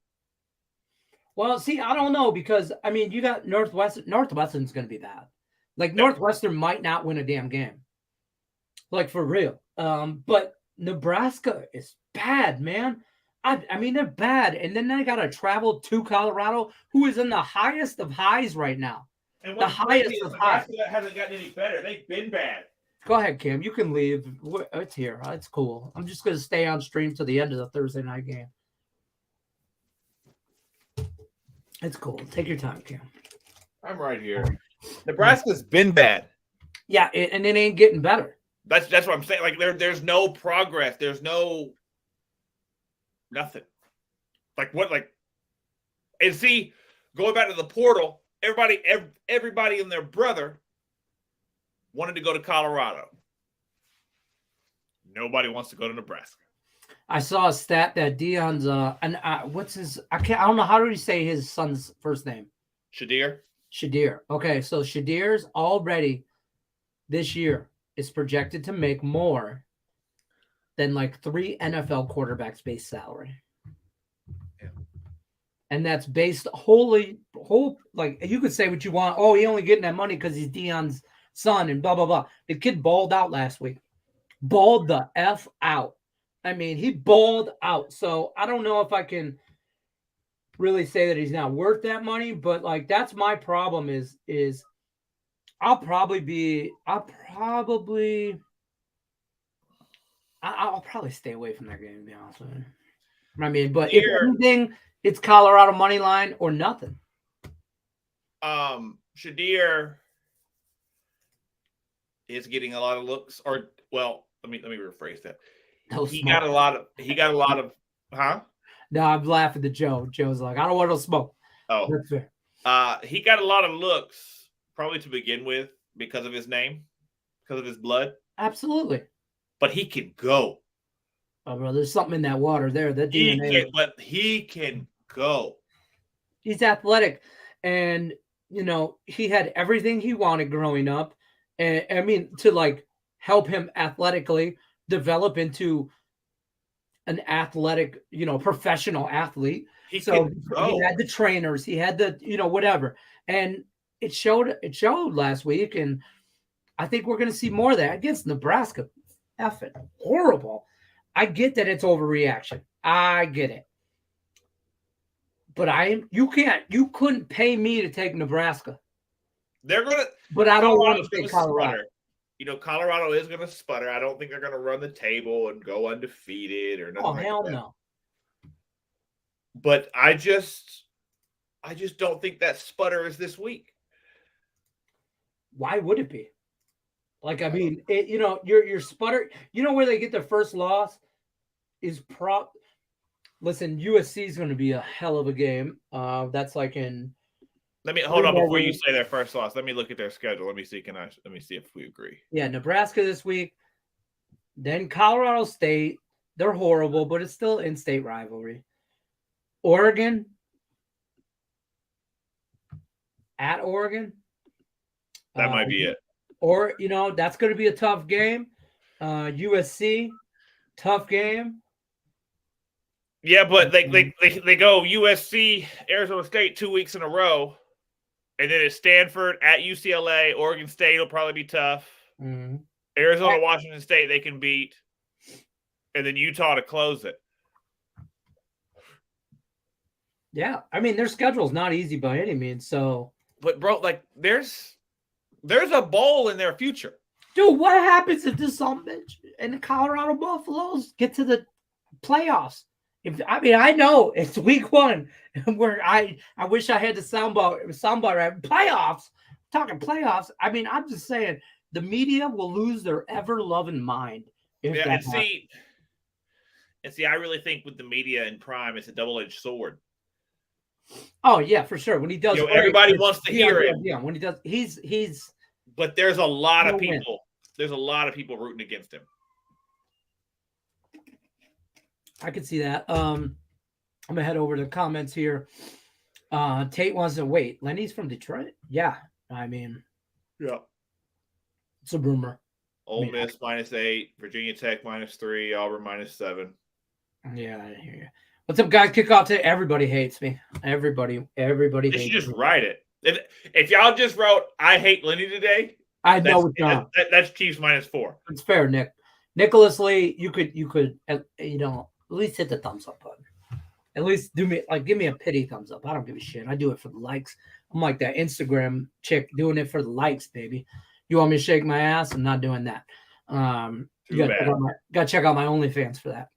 Well, see, I don't know because, you got Northwestern. Northwestern's going to be bad. Like Northwestern might not win a damn game. Like for real. But Nebraska is bad, man. I mean, they're bad. And then they got to travel to Colorado, who is in the highest of highs right now. And the highest of highs. Nebraska hasn't gotten any better. They've been bad. Go ahead, Kim. You can leave. It's here. It's cool. I'm just going to stay on stream to the end of the Thursday night game. It's cool. Take your time, Kim. I'm right here. Nebraska's been bad. Yeah, and it ain't getting better. That's what I'm saying. Like there's no progress. There's no nothing. Like what? Like, and see, going back to the portal, everybody and their brother wanted to go to Colorado. Nobody wants to go to Nebraska. I saw a stat that Deion's what's his? I don't know, how do you say his son's first name? Shadir. Okay, so Shadir's already this year is projected to make more than like 3 NFL quarterbacks base salary. Yeah. And that's based whole like you could say what you want. Oh, he only getting that money because he's Deion's son and blah blah blah. The kid balled out last week. Balled the F out. I mean, he balled out. So I don't know if I can really say that he's not worth that money, but like that's my problem is I'll probably stay away from that game, to be honest with you. I mean, but if anything, it's Colorado money line or nothing. Shadir is getting a lot of looks, or well, let me rephrase that. He got a lot of huh? No, I'm laughing at Joe. Joe's like, I don't want to smoke. Oh, that's fair. He got a lot of looks, probably to begin with, because of his name, because of his blood. Absolutely. But he can go. Oh, bro, there's something in that water there. That DNA. But he can go. He's athletic, and he had everything he wanted growing up, and I mean to like help him athletically develop into an athletic, professional athlete. He had the trainers, he had the, whatever. And it showed last week. And I think we're going to see more of that against Nebraska. Effing horrible. I get that it's overreaction. I get it. But you couldn't pay me to take Nebraska. But I don't want to take Colorado. Colorado is going to sputter. I don't think they're going to run the table and go undefeated or nothing. Oh, hell no. But I just don't think that sputter is this week. Why would it be? Like, I mean, your sputter, where they get their first loss is listen, USC is going to be a hell of a game. That's like in. Let me hold on before you say their first loss. Let me look at their schedule. Let me see if we agree. Yeah, Nebraska this week. Then Colorado State. They're horrible, but it's still in-state rivalry. Oregon. At Oregon. That might be it. Or, that's going to be a tough game. USC, tough game. Yeah, but they go USC, Arizona State 2 weeks in a row. And then it's Stanford at UCLA. Oregon State will probably be tough. Mm-hmm. Arizona, Washington State, they can beat. And then Utah to close it. Yeah. I mean, their schedule's not easy by any means. So, but bro, like there's a bowl in their future. Dude, what happens if this bitch and the Colorado Buffaloes get to the playoffs? I know it's week 1 where I wish I had the soundbar right. Playoffs. Talking playoffs. I mean, I'm just saying the media will lose their ever-loving mind. And see, I really think with the media and Prime, it's a double-edged sword. Oh yeah, for sure. When he does, everybody wants to hear it. Yeah, when he does, he's. But there's a lot of people. Win. There's a lot of people rooting against him. I could see that. I'm gonna head over to the comments here. Tate wants to wait. Lenny's from Detroit. Yeah, I mean, yeah, it's a rumor. Ole Miss -8, Virginia Tech -3, Auburn -7. Yeah, I hear you. What's up, guys? Kick off today. Everybody hates me. Everybody hates me. You should just write it. If y'all just wrote, I hate Lenny today, I know it's not. That's Chiefs -4. It's fair, Nick. Nicholas Lee, you could at least hit the thumbs up button. At least give me a pity thumbs up. I don't give a shit. I do it for the likes. I'm like that Instagram chick doing it for the likes, baby. You want me to shake my ass? I'm not doing that. You gotta check out my OnlyFans for that.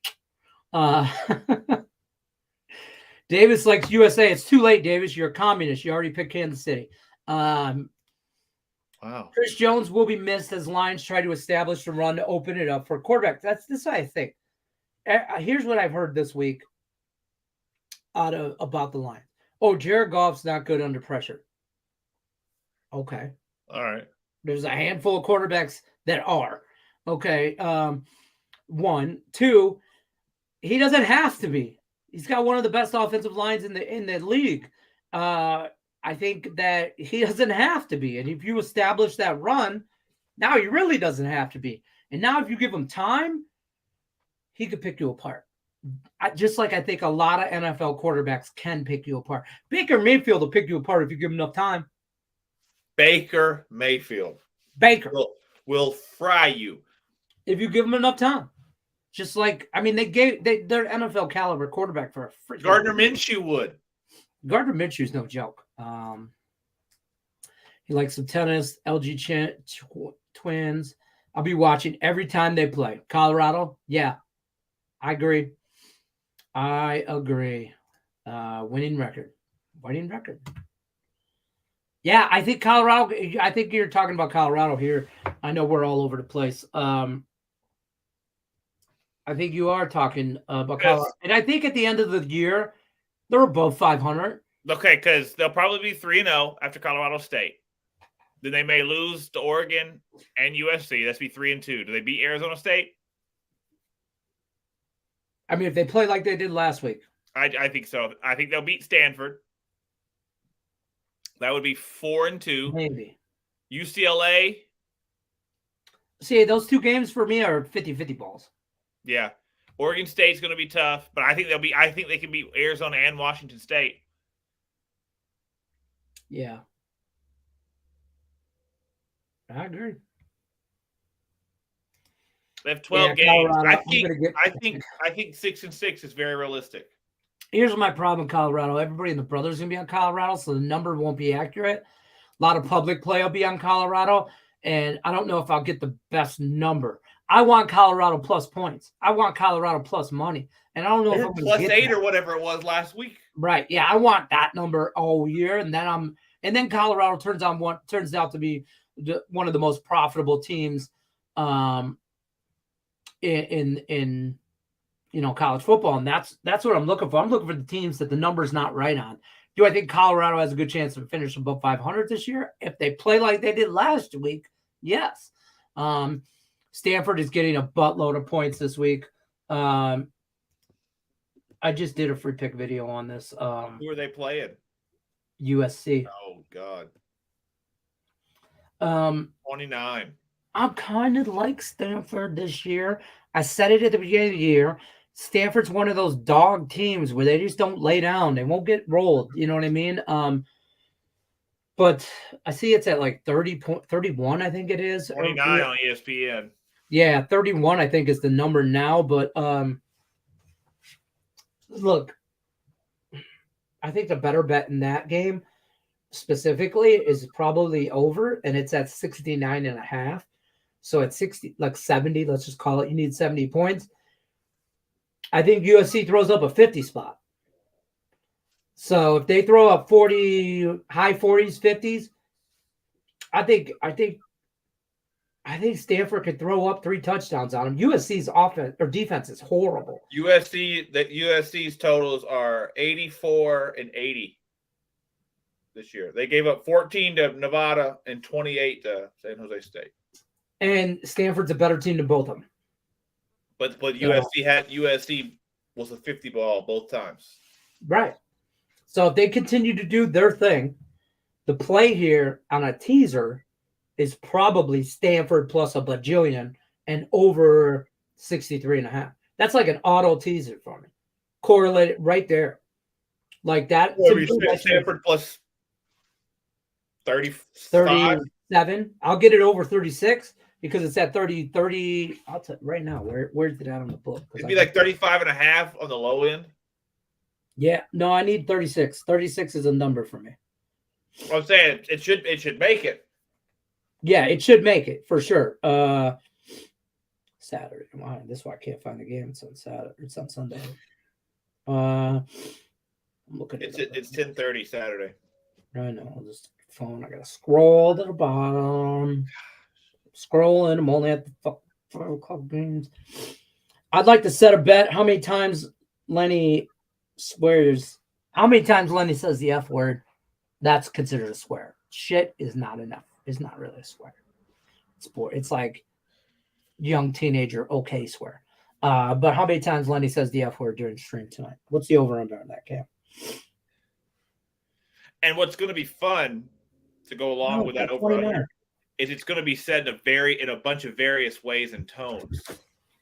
Davis likes USA. It's too late, Davis. You're a communist. You already picked Kansas City. Wow. Chris Jones will be missed as Lions try to establish the run to open it up for quarterback. This is what I think. Here's what I've heard this week about the Lions. Oh, Jared Goff's not good under pressure. Okay. All right. There's a handful of quarterbacks that are. Okay. 1, 2, he doesn't have to be. He's got one of the best offensive lines in the league. I think that he doesn't have to be. And if you establish that run, now he really doesn't have to be. And now if you give him time, he could pick you apart. Just like I think a lot of NFL quarterbacks can pick you apart. Baker Mayfield will pick you apart if you give him enough time. Baker Mayfield. Baker will fry you. If you give him enough time. Just like, I mean, they're NFL caliber quarterback for a freaking Gardner Minshew would. Gardner Minshew's no joke. He likes some tennis, LG Twins. I'll be watching every time they play. Colorado, yeah, I agree. Winning record. Yeah, I think Colorado. I think you're talking about Colorado here. I know we're all over the place. I think you are talking about Colorado. And I think at the end of the year, they're above 500. Okay, because they'll probably be 3-0 after Colorado State. Then they may lose to Oregon and USC. That's be 3-2. Do they beat Arizona State? I mean, if they play like they did last week. I think so. I think they'll beat Stanford. That would be 4-2. Maybe. UCLA. See, those two games for me are 50-50 balls. Yeah. Oregon State's going to be tough, but I think they can beat Arizona and Washington State. Yeah. I agree. They have 12 games. Colorado, I think 6-6 is very realistic. Here's my problem, Colorado. Everybody and the brothers going to be on Colorado, so the number won't be accurate. A lot of public play will be on Colorado, and I don't know if I'll get the best number. I want Colorado plus points. I want Colorado plus money. And I don't know if I'm plus 8 or whatever it was last week. Right. Yeah, I want that number all year. And then Colorado turns out to be one of the most profitable teams in college football. And that's what I'm looking for. I'm looking for the teams that the number's not right on. Do I think Colorado has a good chance to finish above 500 this year? If they play like they did last week, yes. Stanford is getting a buttload of points this week. I just did a free pick video on this. Who are they playing? USC. Oh, God. 29. I'm kind of like Stanford this year. I said it at the beginning of the year. Stanford's one of those dog teams where they just don't lay down. They won't get rolled. You know what I mean? But I see it's at like 31, I think it is. 29 on ESPN. Yeah, 31, I think, is the number now. But look, I think the better bet in that game specifically is probably over, and it's at 69.5. So at 70, let's just call it, you need 70 points. I think USC throws up a 50 spot. So if they throw up 40, high 40s, 50s, I think Stanford could throw up 3 touchdowns on them. USC's offense or defense is horrible. USC's totals are 84 and 80 this year. They gave up 14 to Nevada and 28 to San Jose State. And Stanford's a better team than both of them. But USC was a 50 ball both times. Right. So if they continue to do their thing, the play here on a teaser is probably Stanford plus a bajillion and over 63.5. That's like an auto teaser for me. Correlated right there. Like that. Stanford plus 35? 37. I'll get it over 36 because it's at 30. I'll tell you right now. Where's it at on the book? It'd be like 35.5 on the low end. Yeah. No, I need 36. 36 is a number for me. I'm saying it should make it. Yeah, it should make it for sure. Saturday. This is why I can't find the game. It's on Saturday. It's on Sunday. I'm looking at it. It's 10:30 Saturday. I know. I'll just phone. I gotta scroll to the bottom. Scrolling. I'm only at the 5 o'clock games. I'd like to set a bet. How many times Lenny swears? How many times Lenny says the F word? That's considered a swear. Shit is not enough. It's not really a swear. It's like young teenager okay swear. But how many times Lenny says the F word during stream tonight? What's the over under on that, Cam? And what's going to be fun to go along with that over under is it's going to be said in a bunch of various ways and tones.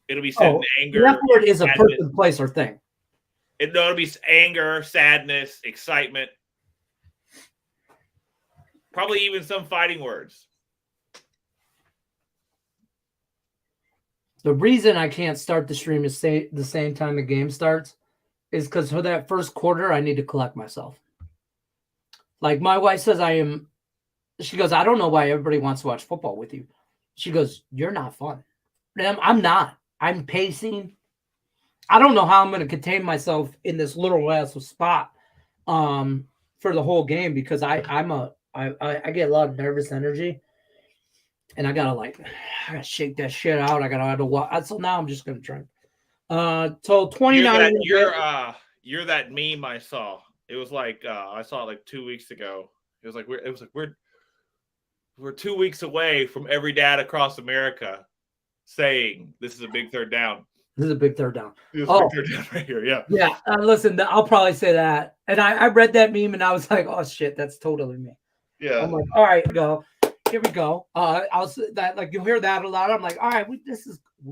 It'll be said in anger. The F word is a person, place, or thing. It'll be anger, sadness, excitement. Probably even some fighting words. The reason I can't start the stream at the same time the game starts is because for that first quarter, I need to collect myself. Like my wife says she goes, I don't know why everybody wants to watch football with you. She goes, you're not fun. And I'm not. I'm pacing. I don't know how I'm going to contain myself in this little ass spot for the whole game because I get a lot of nervous energy. And I gotta shake that shit out. I gotta watch. So now I'm just gonna drink. So 29. You're that meme I saw. It was like I saw it like 2 weeks ago. It was like we're 2 weeks away from every dad across America saying this is a big third down. This is a big third down. This is a big third down right here. Yeah. Yeah. Listen, I'll probably say that. And I read that meme and I was like, oh shit, that's totally me. Yeah. I'm like, all right, go. Here we go. You'll hear that a lot. I'm like, all right, we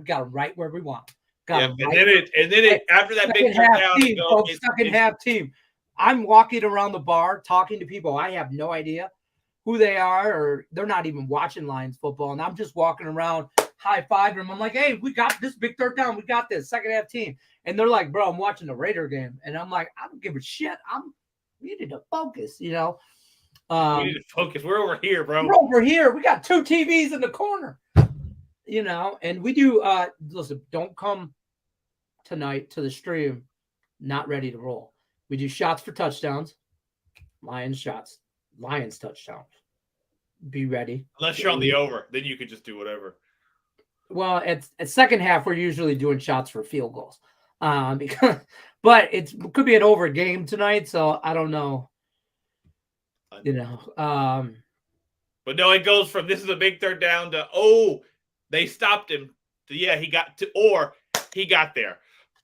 got it right where we want. And then after that big down, second half team. I'm walking around the bar talking to people. I have no idea who they are, or they're not even watching Lions football, and I'm just walking around high-fiving them. I'm like, hey, we got this big third down. We got this second half team, and they're like, bro, I'm watching the Raider game, and I'm like, I don't give a shit. We need to focus, we need to focus. We're over here, bro. We're over here. We got 2 TVs in the corner, and we do. Listen, don't come tonight to the stream not ready to roll. We do shots for touchdowns, Lions shots, Lions touchdowns. Be ready. Unless you're on the over, then you could just do whatever. Well, at second half, we're usually doing shots for field goals, but it could be an over game tonight, so I don't know. But no, it goes from this is a big third down to they stopped him to he got there.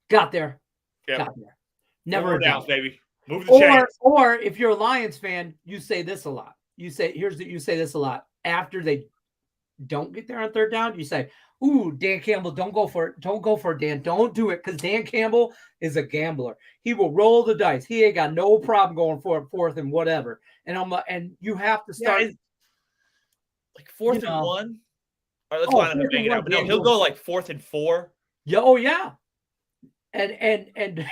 Got there. Yep. Got there. Never downs, baby. Move the chains. Or if you're a Lions fan, you say this a lot. You say this a lot. After they don't get there on third down, you say, ooh, Dan Campbell, don't go for it. Don't go for it, Dan. Don't do it, because Dan Campbell is a gambler. He will roll the dice. He ain't got no problem going for it, fourth and whatever. And you have to start like 4th and 1. All right, let's line up and make it out. But no, he'll go like 4th and 4. Yeah, oh yeah. And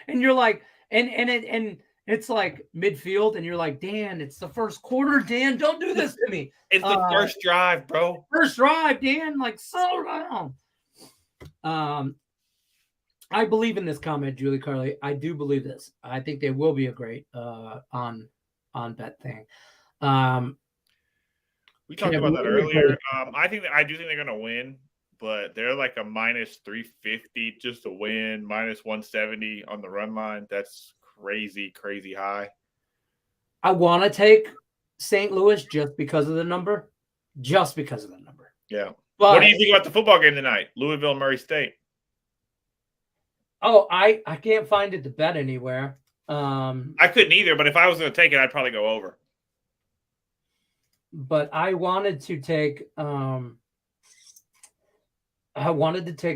you're like, and it's like midfield, and you're like, Dan, it's the first quarter, Dan. Don't do this to me. It's the first drive, bro. First drive, Dan. Like, slow down. I believe in this comment, Julie Carly. I do believe this. I think they will be a great on bet thing. We talked about that earlier. I do think they're gonna win, but they're like a minus 350 just to win, minus 170 on the run line. That's crazy high. I want to take St. Louis just because of the number. Yeah. But what do you think about the football game tonight? Louisville, Murray State. Oh, I can't find it to bet anywhere. I couldn't either, but if I was going to take it, I'd probably go over. But I wanted to take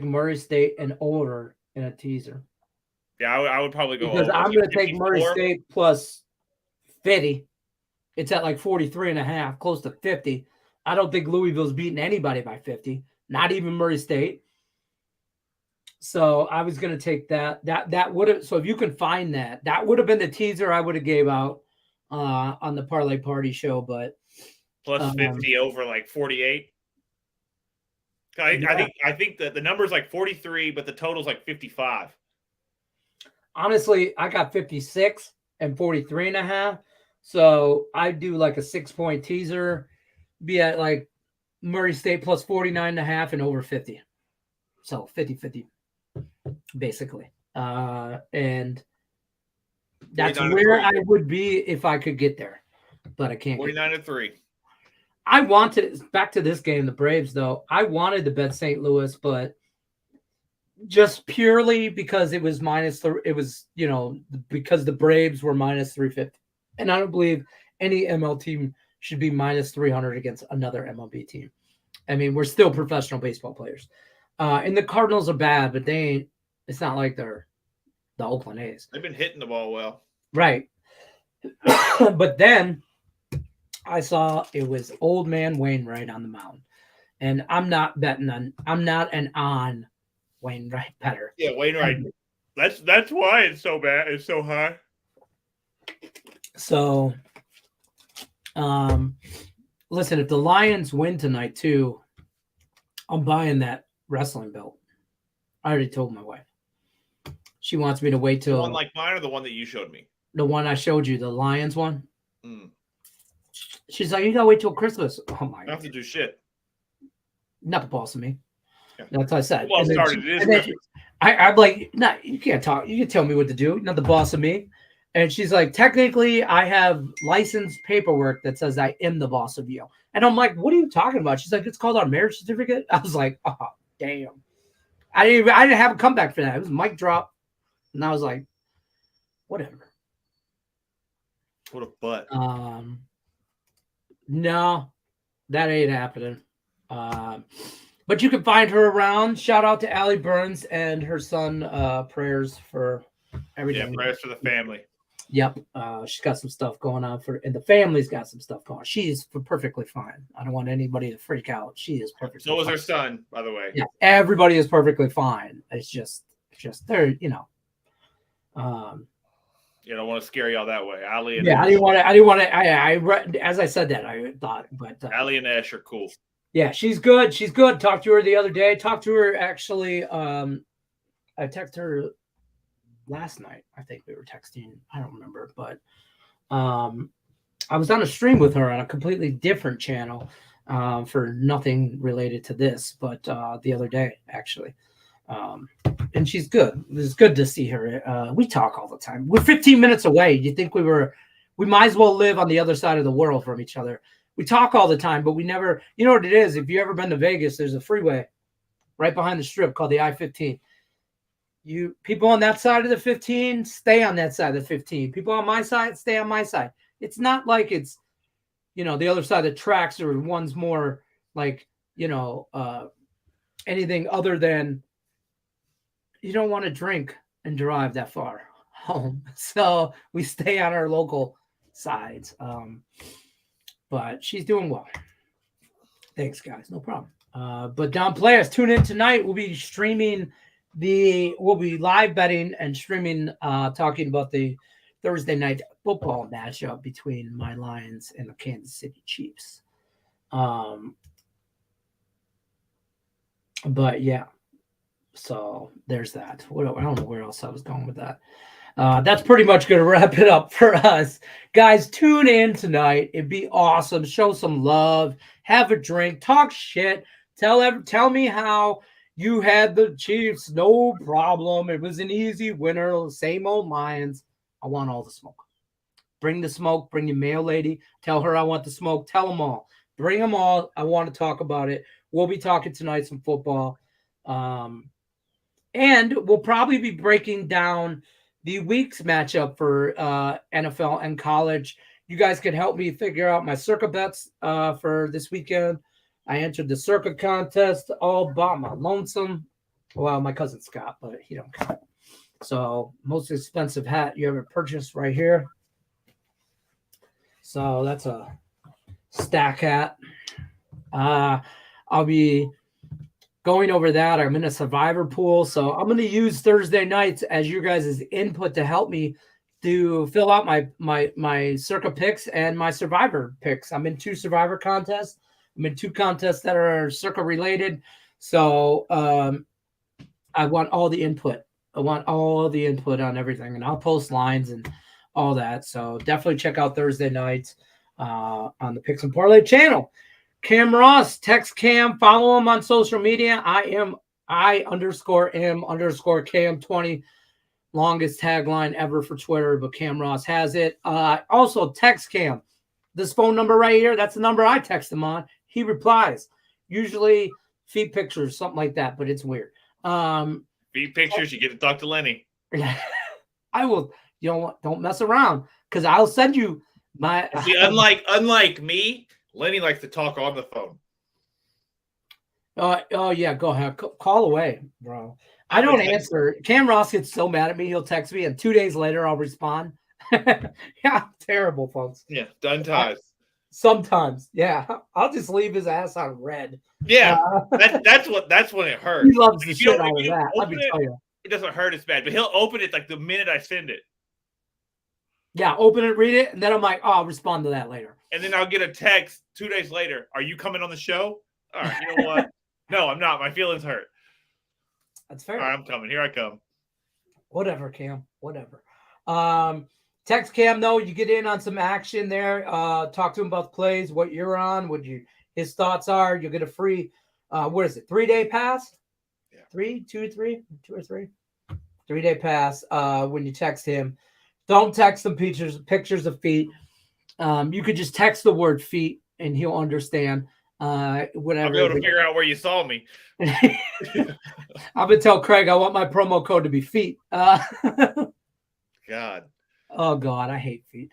Murray State and over in a teaser. Yeah, I would probably go because over. I'm going to take Murray State plus 50 It's at like 43.5, close to 50. I don't think Louisville's beating anybody by 50, not even Murray State. So I was going to take that. That would have. So if you can find that, that would have been the teaser I would have gave out on the Parlay Party show. But plus 50 over like 48. I think that the number's like 43, but the total's like 55. Honestly, I got 56 and 43.5. So I do like a 6-point teaser, be at like Murray State plus 49.5 and over 50. So 50-50, basically. And that's where I would be if I could get there, but I can't. 49-3. I wanted, back to this game, the Braves, though. I wanted to bet St. Louis, but just purely because it was because the Braves were minus 350. And I don't believe any ML team should be minus 300 against another MLB team. I mean, we're still professional baseball players. And the Cardinals are bad, but it's not like they're the Oakland A's. They've been hitting the ball well. Right. But then I saw it was old man Wainwright on the mound. And I'm not an on Wainwright better. Yeah, Wainwright. That's why it's so bad. It's so high. So, listen, if the Lions win tonight too, I'm buying that wrestling belt. I already told my wife. She wants me to wait till the one like mine or the one that you showed me. The one I showed you, the Lions one. She's like, you gotta wait till Christmas. Oh my! I don't have to do shit. Not the boss of me. Yeah. That's what I said. Well started. It is Christmas. I'm like, no, you can't talk. You can tell me what to do. You're not the boss of me. And she's like, technically, I have licensed paperwork that says I am the boss of you. And I'm like, what are you talking about? She's like, it's called our marriage certificate. I was like, oh, damn. I didn't have a comeback for that. It was a mic drop. And I was like, whatever. What a butt. No, that ain't happening. But you can find her around. Shout out to Allie Burns and her son. Prayers for everything. Yeah, prayers for the family. Yep. She's got some stuff going on and the family's got some stuff going on. She's perfectly fine. I don't want anybody to freak out. She is perfectly fine. So is her son, by the way. Yeah, everybody is perfectly fine. It's just they're, you don't want to scare y'all that way. Ali and I didn't want to. As I said that, I thought, but Ali and Ash are cool. Yeah, she's good. She's good. Talked to her the other day. Talked to her actually. I texted her last night. I think we were texting. I don't remember, but I was on a stream with her on a completely different channel for nothing related to this, but the other day actually. And she's good. It was good to see her. We talk all the time. We're 15 minutes away. You think we might as well live on the other side of the world from each other. We talk all the time, but we never, you know what it is? If you ever been to Vegas, there's a freeway right behind the strip called the I-15. People on that side of the 15, stay on that side of the 15. People on my side, stay on my side. It's not like it's, the other side of the tracks or one's more like, anything other than you don't want to drink and drive that far home. So we stay on our local sides. But she's doing well. Thanks, guys. No problem. But Don Players, tune in tonight. We'll be streaming we'll be live betting and streaming, talking about the Thursday night football matchup between my Lions and the Kansas City Chiefs. But yeah, so there's that. I don't know where else I was going with that. That's pretty much going to wrap it up for us. Guys, tune in tonight. It'd be awesome. Show some love. Have a drink. Talk shit. Tell me how you had the Chiefs. No problem. It was an easy winner. Same old Lions. I want all the smoke. Bring the smoke. Bring your mail lady. Tell her I want the smoke. Tell them all. Bring them all. I want to talk about it. We'll be talking tonight some football. And we'll probably be breaking down the week's matchup for NFL and college. You guys can help me figure out my circa bets for this weekend. I entered the circa contest all by my lonesome. Well, my cousin Scott, but he don't count. So most expensive hat you ever purchased right here. So that's a stack hat. I'll be going over that. I'm in a survivor pool, so I'm going to use Thursday nights as you guys' input to help me to fill out my Circa picks and my survivor picks. I'm in 2 survivor contests. I'm in 2 contests that are Circa related. So I want all the input. I want all the input on everything, and I'll post lines and all that. So definitely check out Thursday nights on the Picks and Parlay channel. Cam Ross, text Cam, follow him on social media. I_am_Cam20. Longest tagline ever for Twitter, but Cam Ross has it. Also, text Cam. This phone number right here, that's the number I text him on. He replies. Usually feet pictures, something like that, but it's weird. Feet pictures, you get to talk to Lenny. I will, don't mess around, because I'll send you my... See, unlike me, Lenny likes to talk on the phone. Oh, yeah, go ahead. Call away, bro. I don't answer. Cam Ross gets so mad at me, he'll text me, and 2 days later, I'll respond. Yeah, terrible, folks. Yeah, done ties. Sometimes, yeah. I'll just leave his ass on red. Yeah, that's when it hurts. He loves the shit out of that. Let me tell you. It doesn't hurt as bad, but he'll open it like the minute I send it. Yeah, open it, read it, and then I'm like, oh, I'll respond to that later. And then I'll get a text 2 days later. Are you coming on the show? All right, you know what? No, I'm not. My feelings hurt. That's fair. All right, I'm coming. Here I come. Whatever, Cam. Whatever. Text Cam, though, you get in on some action there. Talk to him about the plays, what you're on, his thoughts are. You'll get a free, 3-day pass? Yeah. 2 or 3? 3-day pass when you text him. Don't text him pictures of feet. You could just text the word feet, and he'll understand. Whatever. I'll be able to figure out where you saw me. I'm gonna tell Craig I want my promo code to be feet. God. Oh God, I hate feet.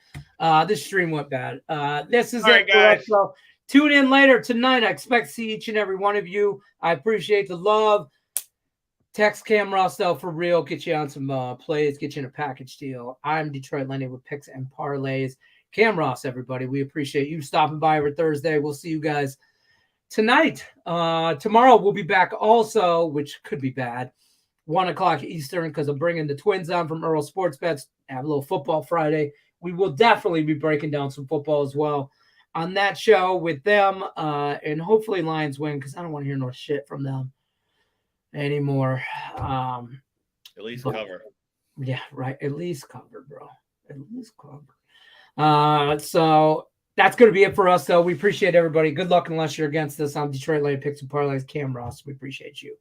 This stream went bad. This is all right, guys. So tune in later tonight. I expect to see each and every one of you. I appreciate the love. Text Cam Ross though, for real. Get you on some plays. Get you in a package deal. I'm Detroit Lenny with Picks and Parlays. Cam Ross, everybody. We appreciate you stopping by every Thursday. We'll see you guys tonight. Tomorrow we'll be back also, which could be bad. 1 o'clock Eastern, because I'm bringing the twins on from Earl Sports Bets. Have a little football Friday. We will definitely be breaking down some football as well on that show with them. And hopefully Lions win, because I don't want to hear no shit from them anymore. At least cover. Yeah, right. At least cover, bro. At least cover. So that's going to be it for us, though. We appreciate everybody. Good luck unless you're against us. I'm Detroit Lane Picks and Parlays. Cam Ross, we appreciate you.